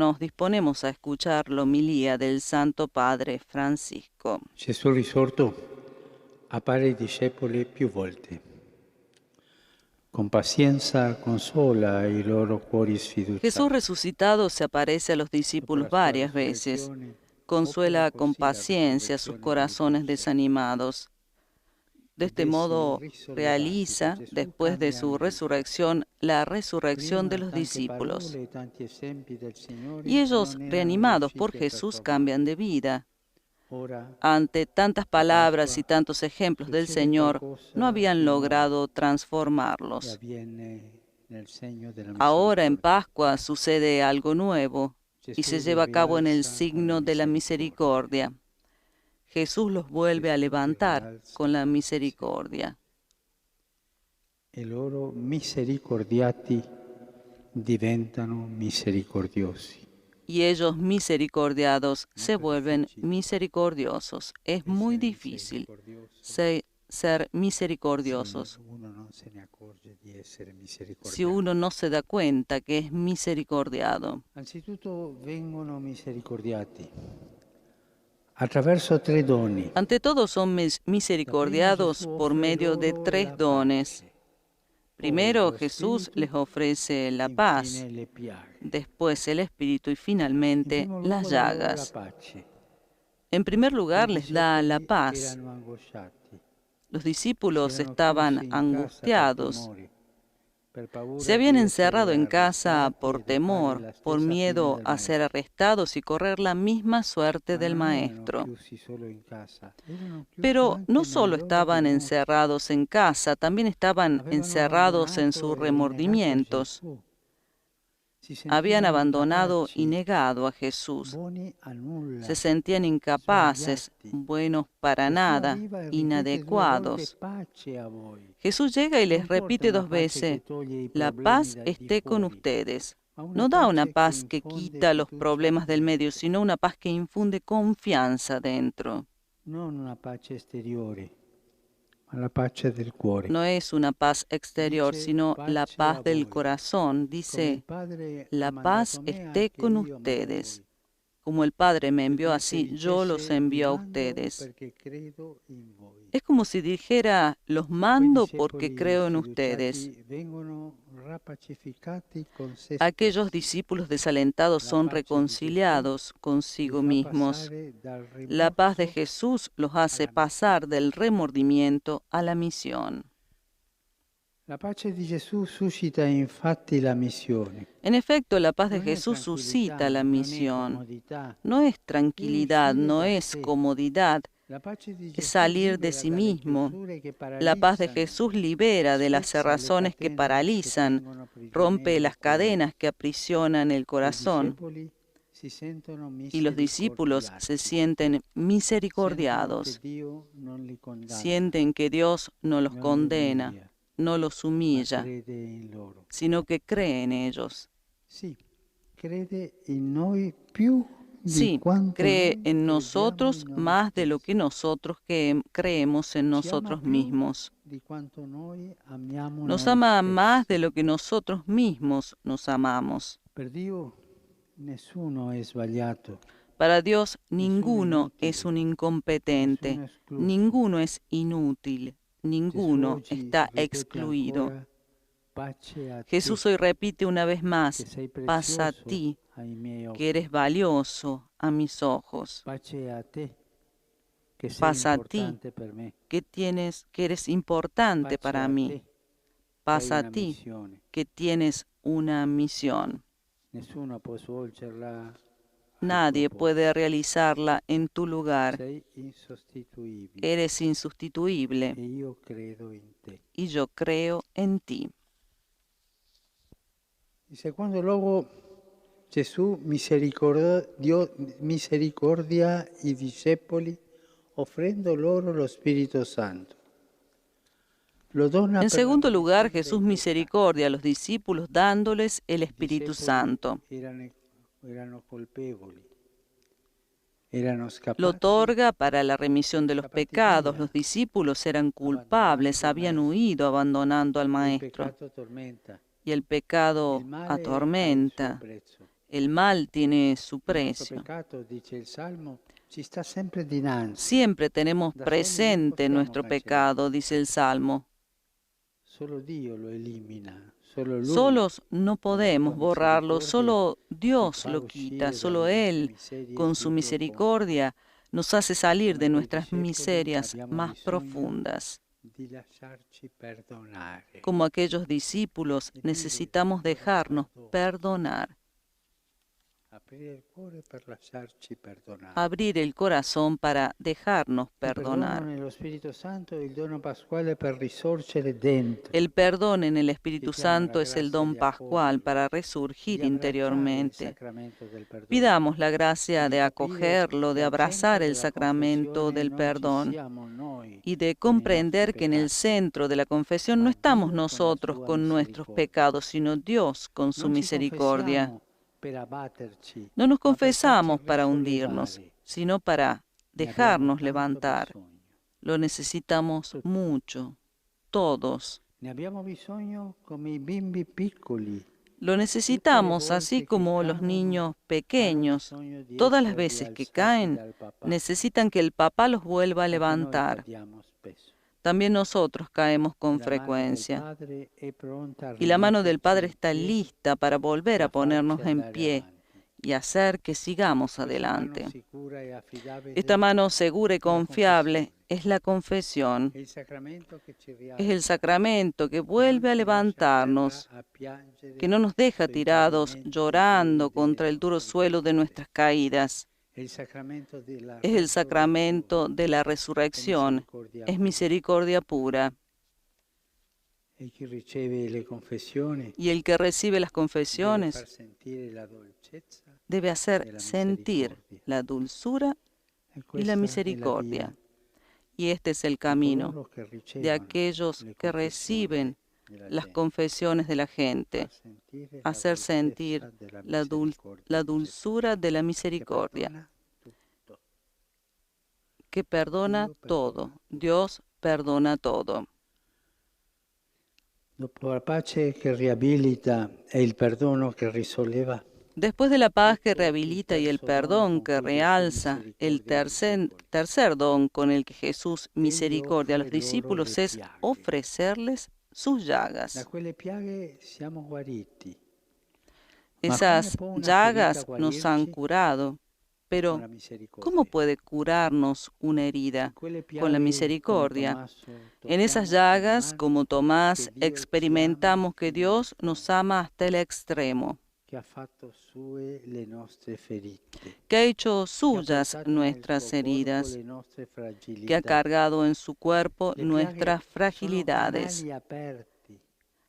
nos disponemos a escuchar la homilía del Santo Padre Francisco. Gesù risorto appare ai discepoli più volte. Con pazienza consola i loro cuori Jesús sfiduciati. resucitado se aparece a los Dopo la discípulos sua varias veces. risurrezione, Consuela opera con così la paciencia sus risurrezione dei corazones discepoli. desanimados. De Ed este essi modo risollevati da realiza, Gesù después de su cambiano vita. resurrección, la resurrección de Prima los tante discípulos. parole e tanti esempi del Y Signore ellos, non erano reanimados por riusciti a Jesús, trasformare. cambian de vida. Ora, Ante tantas a palabras y Pasqua, tantos ejemplos del succede Señor, no qualcosa habían di nuovo logrado che transformarlos. avviene nel segno della Ahora en misericordia. Pascua sucede algo nuevo y se Gesù li lleva a cabo en el rialza con la signo de la misericordia. misericordia. Jesús los vuelve a Gesù li levantar rialza con la con la misericordia. E loro misericordiati diventano misericordiosi. Y ellos misericordiados No se è vuelven difficile misericordiosos. Es muy essere difícil misericordioso ser se misericordiosos uno non se ne accorge di essere si misericordiato. uno no se da cuenta que es misericordiado. Anzitutto vengono misericordiati attraverso tre doni. Ante todo son Da prima misericordiados Gesù por offre medio de loro tres la dones. pace, poi Primero lo Jesús spirito, les ofrece la paz, infine le piaghe. después el Espíritu y In finalmente primo las luogo dà loro la llagas. pace. En primer I lugar les da la discepoli paz. erano angosciati, Los si discípulos erano estaban chiusi in casa per angustiados. timore, per Se paura habían di encerrado essere en casa arrestati por e di fare temor, la por stessa fine miedo del a ser maestro. arrestados y correr la misma suerte Ma del non erano Maestro. chiusi solo in casa, erano chiusi Pero no anche nelle solo loro estaban remorsi. encerrados en casa, también estaban Avevano encerrados en abbandonato sus e negato remordimientos. Gesù. Si Habían sentivano abandonado y incapaci, negado a Jesús. buoni a Se nulla, sentían incapaces, sbagliati. buenos para Gesù nada, arriva e ripete 2 volte inadecuados. pace a voi. Jesús llega y les Non porta repite una 2 pace veces, che toglie i la problemi paz di esté con fuori, ustedes. ma una No da una pace che paz que infonde quita los fiducia problemas del medio, dentro. sino una paz que infunde confianza dentro. Non una pace esteriore, ma la pace del cuore. No es una paz exterior, Dice sino la pace a paz del voi. corazón. Come il Dice, Padre ha la paz mandato me, esté anche con io mando a ustedes. voi. Como el Padre me E envió come se así, yo los dicesse vi envío a mando ustedes. perché credo in voi. Es como si dijera, los Quei mando porque discepoli creo en ustedes. sfiduciati vengono rapacificati con se Aquellos stessi. discípulos desalentados La son pace di Gesù reconciliados li consigo fa mismos. passare dal La paz de rimorso Jesús los hace alla missione. pasar del remordimiento a la misión. La pace di Gesù suscita infatti la missione. En efecto, la paz de Non è Jesús suscita tranquillità, la non è misión. comodità, No es è tranquilidad, uscire no da es sé. comodidad, La pace di es Gesù salir de libera sí dalle mismo. chiusure che La paz de paralizzano, Jesús libera de las spezza le cerrazones que catene che paralizan, tengono rompe prigioniero il las cuore. cadenas que aprisionan el I corazón, discepoli si sentono y los discípulos se misericordiati, sienten sentono che misericordiados, Dio non li condanna, sienten que Dios no los non li condena, umilia, no los ma humilla, crede in loro. sino que cree en ellos. Sì, crede in noi più di Sí, quanto cree noi en crediamo nosotros in noi más de lo stessi. que nosotros creemos en Ci ama nosotros più mismos. di quanto noi amiamo Nos noi ama más de stessi. lo que nosotros mismos nos amamos. Per Dio nessuno è sbagliato, Para Dios nessuno è ninguno es inutile, un incompetente, nessuno è escluso. ninguno es inútil, Gesù ninguno oggi está ripete excluido. ancora, pace a te, Jesús hoy repite una vez che más, sei paz a prezioso ti, ai miei que eres occhi. valioso a mis ojos, Pace a te, che sei paz a ti, importante per me. que eres importante Pace para a mí, te, che paz hai a una ti, missione. que tienes una misión. Nessuno può svolgerla al Nadie tuo puede posto. realizarla en tu lugar. Sei insostituibile Eres insustituible e io credo in te. y yo creo en ti. In secondo luogo, Gesù misericordia i discepoli offrendo loro lo Spirito Santo. Lo dona En per la segundo lugar, remissione Jesús dei peccati. misericordia a los discípulos dándoles el I Espíritu discepoli Santo. erano colpevoli, erano Lo scappati, otorga para la remisión de los scappati pecados. via, Los discípulos eran culpables, habían huido abandonando al e il Maestro. peccato tormenta, Y el il pecado male ha il suo atormenta, prezzo. El mal tiene su Il nostro precio. peccato, dice il Salmo, ci sta sempre dinanzi. Siempre tenemos Da soli non presente possiamo nuestro pecado, dice el Salmo. Solo Dio lo elimina, solo Lui, Solos no con la podemos sua borrarlo, misericordia, solo ci Dios fa lo quita, uscire solo dalle nostre Él, miserie con più su profonde. misericordia, nos hace salir Come de quei nuestras discepoli miserias abbiamo más bisogno profundas. di lasciarci perdonare Como aquellos discípulos, e dire necesitamos allora dejarnos perdono, perdonar, aprire il cuore per lasciarci perdonare. abrir el corazón para dejarnos Il perdono perdonar. nello Spirito Santo è il dono pasquale per risorgere dentro. El perdón en el Espíritu Chiediamo la Santo es el grazia don di pascual accoglierlo, para di resurgir abbracciare il interiormente. sacramento del perdono Pidamos la e gracia di de capire acogerlo, che de al centro abrazar el della sacramento confessione del non ci perdón siamo noi y de con i nostri comprender que en el peccati, centro de la confesión no ma estamos Dio con la nosotros sua con nuestros misericordia. pecados, sino Dios con su Non ci misericordia. confessiamo per abbatterci, No nos ma per farci confesamos para hundirnos, risollevare. sino para Ne abbiamo dejarnos tanto levantar. bisogno. Lo necesitamos Tutti. mucho, todos. Ne abbiamo bisogno come i bimbi piccoli. Lo necesitamos así como los niños pequeños. Todas las veces que caen, necesitan que el papá los vuelva a levantar. También nosotros caemos con frecuencia. Y la mano del Padre está lista para volver a ponernos en pie y hacer que sigamos adelante. Esta mano segura y confiable es la confesión. Es el sacramento que vuelve a levantarnos, que no nos deja tirados llorando contra el duro suelo de nuestras caídas. Es el sacramento de la resurrección, es misericordia pura. Y el que recibe las confesiones debe hacer sentir la dulzura y la misericordia. Y este es el camino de aquellos que reciben las confesiones de la gente, hacer sentir la dulzura de la misericordia, que perdona todo. Dios perdona todo. Dopo la pace che riabilita e il perdono che risolleva, Después de la paz que rehabilita y el perdón que realza, el tercer don con el que Jesús misericordia a los discípulos es ofrecerles sus llagas. da quelle piaghe siamo guariti. Esas llagas nos han curado, pero ¿cómo puede curarnos una herida? Con la misericordia. En esas llagas, como Tomás, experimentamos que Dios nos ama hasta el extremo, que ha hecho suyas nuestras heridas, que ha cargado en su cuerpo nuestras fragilidades.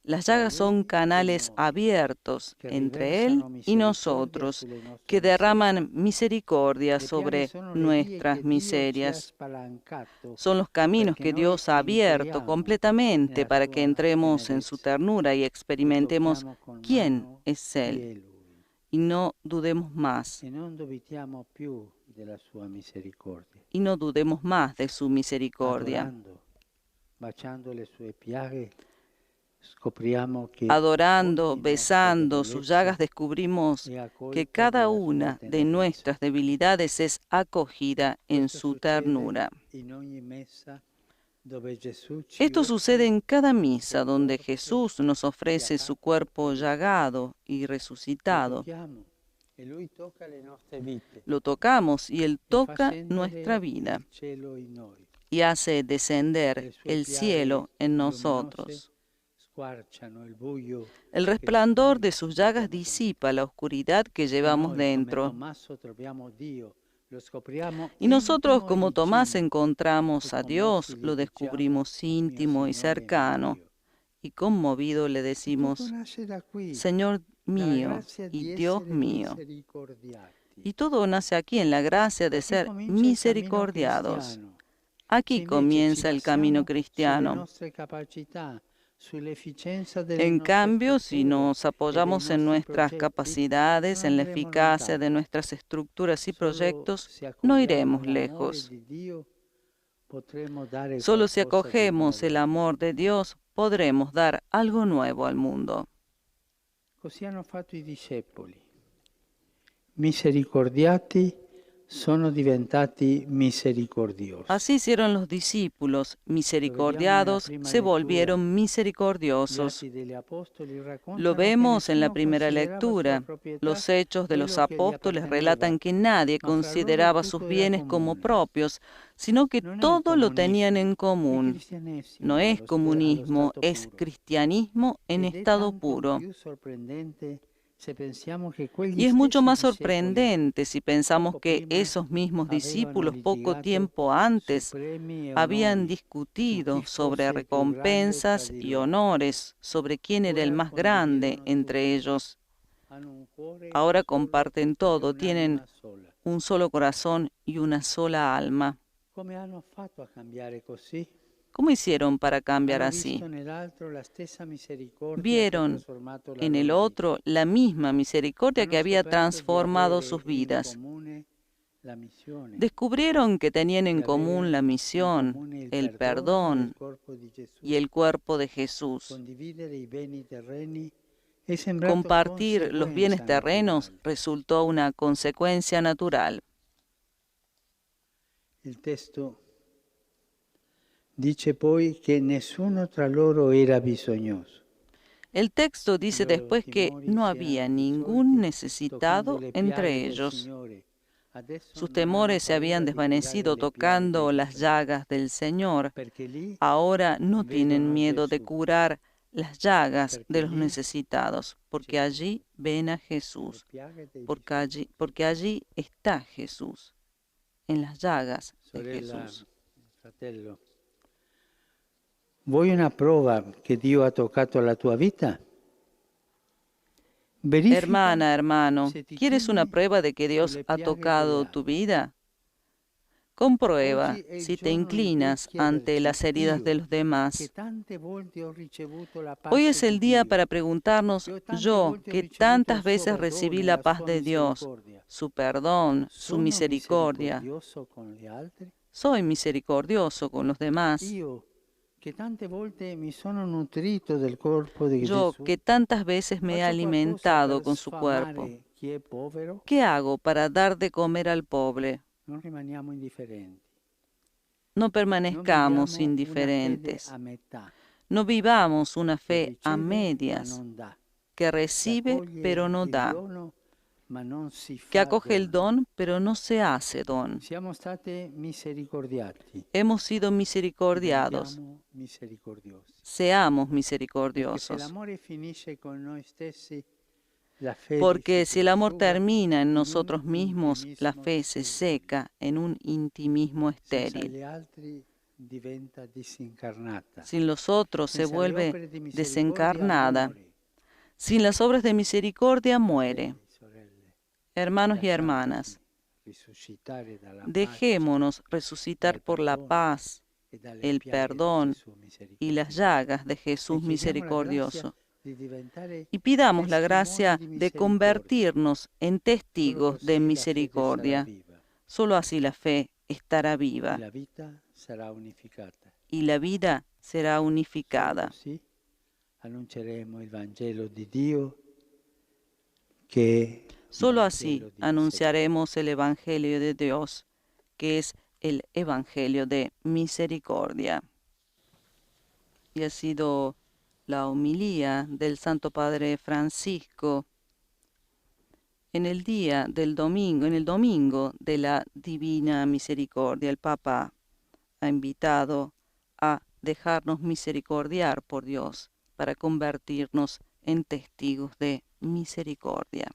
Las llagas son canales abiertos entre Él y nosotros, que derraman misericordia sobre nuestras miserias. Son los caminos que Dios ha abierto completamente para que entremos en su ternura y experimentemos quién es Él. Y no dudemos más. Y no dudemos más de su misericordia. Adorando, besando sus llagas, descubrimos que cada una de nuestras debilidades es acogida en su ternura. Esto sucede en cada misa donde Jesús nos ofrece su cuerpo llagado y resucitado. Lo tocamos y Él toca nuestra vida y hace descender el cielo en nosotros. El resplandor de sus llagas disipa la oscuridad que llevamos dentro. Y nosotros, como Tomás, encontramos a Dios, lo descubrimos íntimo y cercano. Y conmovido le decimos, Señor mío y Dios mío. Y todo nace aquí en la gracia de ser misericordiados. Aquí comienza el camino cristiano. En cambio, si nos apoyamos en nuestras capacidades, en la eficacia de nuestras estructuras y proyectos, no iremos lejos. Solo si acogemos el amor de Dios, podremos dar algo nuevo al mundo. misericordiati sono diventati misericordiosi. Así hicieron los discípulos, misericordiados se volvieron misericordiosos. Lo vemos en la primera lectura. Los hechos de los apóstoles relatan que nadie consideraba sus bienes como propios, sino que todo lo tenían en común. No es comunismo, es cristianismo en estado puro. Y es mucho más sorprendente si pensamos que esos mismos discípulos poco tiempo antes habían discutido sobre recompensas y honores, sobre quién era el más grande entre ellos. Ahora comparten todo, tienen un solo corazón y una sola alma. ¿Cómo hicieron para cambiar así? Vieron en el otro la misma misericordia que había transformado sus vidas. Descubrieron que tenían en común la misión, el perdón y el cuerpo de Jesús. Compartir los bienes terrenos resultó una consecuencia natural. El texto dice poi che nessuno tra loro era bisognoso. El texto dice después que no había ningún necesitado entre ellos. Sus temores se habían desvanecido tocando las llagas del Señor. Ahora no tienen miedo de curar las llagas de los necesitados, porque allí ven a Jesús, porque allí está Jesús, en las llagas de Jesús. ¿Vuoi una prova che Dio ha toccato la tua vita? Hermana, hermano, ¿quieres una prueba de que Dios ha tocado tu vida? Comprueba si te inclinas ante las heridas de los demás. Hoy es el día para preguntarnos, yo, que tantas veces recibí la paz de Dios, su perdón, su misericordia, ¿soy misericordioso con los demás? Yo, que tantas veces me he alimentado con su cuerpo, ¿qué hago para dar de comer al pobre? No permanezcamos indiferentes. No vivamos una fe a medias, que recibe pero no da, que acoge el don pero no se hace don. Hemos sido misericordiados. Seamos misericordiosos. Porque si el amor termina en nosotros mismos, la fe se seca en un intimismo estéril. Sin los otros se vuelve desencarnada. Sin las obras de misericordia muere. Hermanos y hermanas, dejémonos resucitar por la paz, el perdón y las llagas de Jesús misericordioso. Y pidamos la gracia de convertirnos en testigos de misericordia. Solo así la fe estará viva y la vida será unificada. Solo así anunciaremos el Evangelio de Dios, que es el Evangelio de misericordia. Y ha sido la homilía del Santo Padre Francisco en el día del domingo, en el domingo de la Divina Misericordia. El Papa ha invitado a dejarnos misericordiar por Dios para convertirnos en testigos de misericordia.